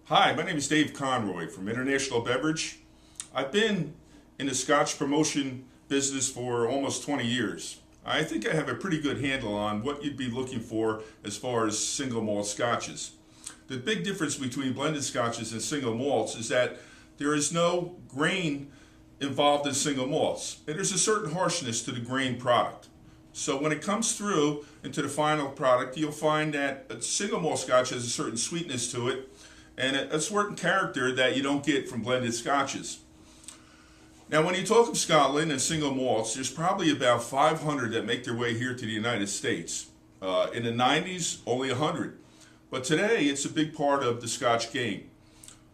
Hi, my name is Dave Conroy from International Beverage. I've been in the Scotch promotion business for almost 20 years. I think I have a pretty good handle on what you'd be looking for as far as single malt scotches. The big difference between blended scotches and single malts is that there is no grain involved in single malts. And there's a certain harshness to the grain product. So when it comes through into the final product, you'll find that a single malt scotch has a certain sweetness to it and a certain character that you don't get from blended scotches. Now, when you talk of Scotland and single malts, there's probably about 500 that make their way here to the United States. In the 90s, only 100. But today, it's a big part of the Scotch game.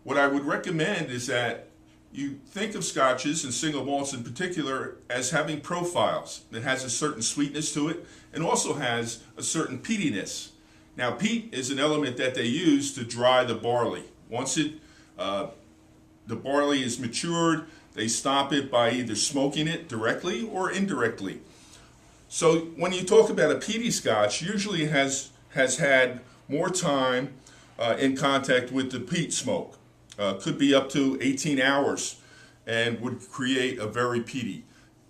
What I would recommend is that you think of scotches and single malts in particular as having profiles. It has a certain sweetness to it and also has a certain peatiness. Now, peat is an element that they use to dry the barley. Once the barley is matured, they stop it by either smoking it directly or indirectly. So when you talk about a peaty scotch, usually it has had more time in contact with the peat smoke. Could be up to 18 hours and would create a very peaty.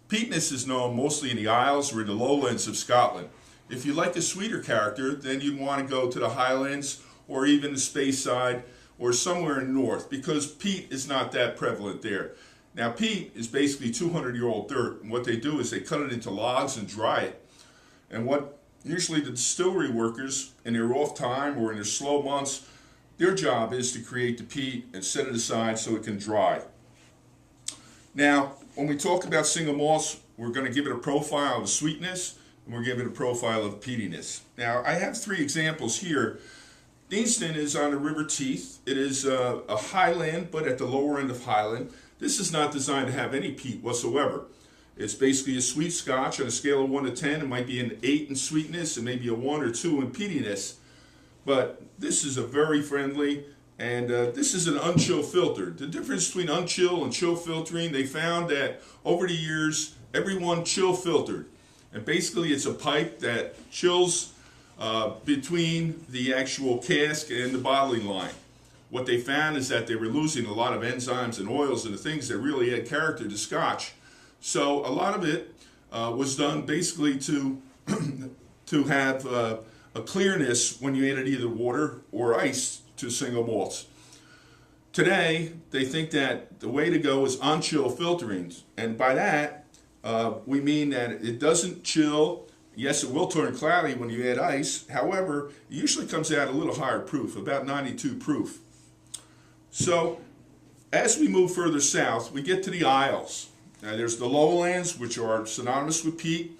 Peatness is known mostly in the Isles or in the lowlands of Scotland. If you like a sweeter character, then you'd want to go to the Highlands or even the Speyside or somewhere in the north, because peat is not that prevalent there. Now, peat is basically 200-year-old dirt, and what they do is they cut it into logs and dry it. And what usually the distillery workers in their off time or in their slow months, their job is to create the peat and set it aside so it can dry. Now, when we talk about single malts, we're going to give it a profile of sweetness, and we're giving it a profile of peatiness. Now, I have three examples here. Deanston is on the River Teith. It is a highland, but at the lower end of highland. This is not designed to have any peat whatsoever. It's basically a sweet scotch on a scale of 1 to 10. It might be an 8 in sweetness and maybe a 1 or 2 in peatiness. But this is a very friendly, and this is an unchill filter. The difference between unchill and chill filtering, they found that over the years, everyone chill filtered. And basically it's a pipe that chills between the actual cask and the bottling line. What they found is that they were losing a lot of enzymes and oils and the things that really add character to scotch. So a lot of it was done basically to have a clearness when you added either water or ice to single malts. Today, they think that the way to go is on-chill filtering, and by that, we mean that it doesn't chill. Yes, it will turn cloudy when you add ice. However, it usually comes out a little higher proof, about 92 proof. So, as we move further south, we get to the Isles. Now, there's the lowlands, which are synonymous with peat,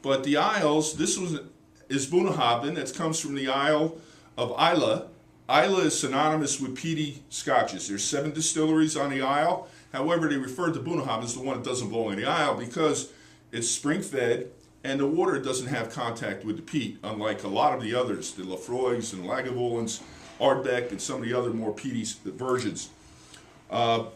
but the Isles, is Bunnahabhain, that comes from the Isle of Islay. Islay is synonymous with peaty scotches. There's 7 distilleries on the Isle. However, they refer to Bunnahabhain as the one that doesn't belong in the Isle because it's spring-fed and the water doesn't have contact with the peat, unlike a lot of the others, the Lafroigs and Lagavulins, Ardbeg, and some of the other more peaty versions. The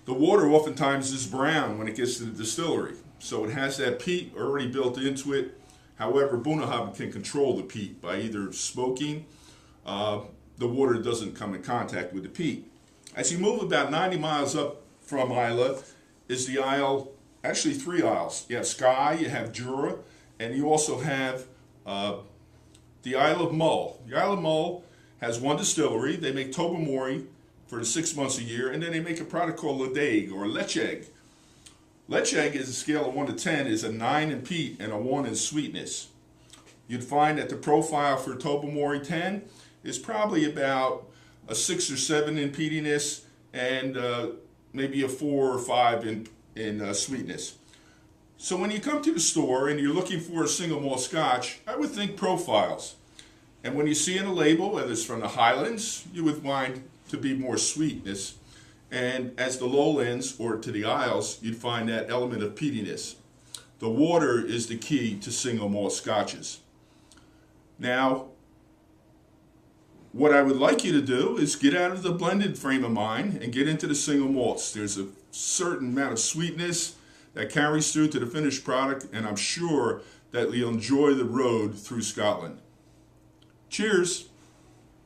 water oftentimes is brown when it gets to the distillery, so it has that peat already built into it. However, Bunnahabhain can control the peat by either smoking. The water doesn't come in contact with the peat. As you move about 90 miles up from Islay is the Isle, actually 3 Isles. You have Skye, you have Jura, and you also have the Isle of Mull. The Isle of Mull has 1 distillery. They make Tobermory for the 6 months a year, and then they make a product called Ledaig or Lechaig. Lechaig is a scale of 1 to 10, is a 9 in peat and a 1 in sweetness. You'd find that the profile for Tobermory 10 is probably about a 6 or 7 in peatiness and maybe a 4 or 5 in sweetness. So when you come to the store and you're looking for a single malt scotch, I would think profiles. And when you see in a label, whether it's from the Highlands, you would find to be more sweetness. And as the lowlands or to the Isles, you'd find that element of peatiness. The water is the key to single malt scotches. Now, what I would like you to do is get out of the blended frame of mind and get into the single malts. There's a certain amount of sweetness that carries through to the finished product, and I'm sure that you'll enjoy the road through Scotland. Cheers!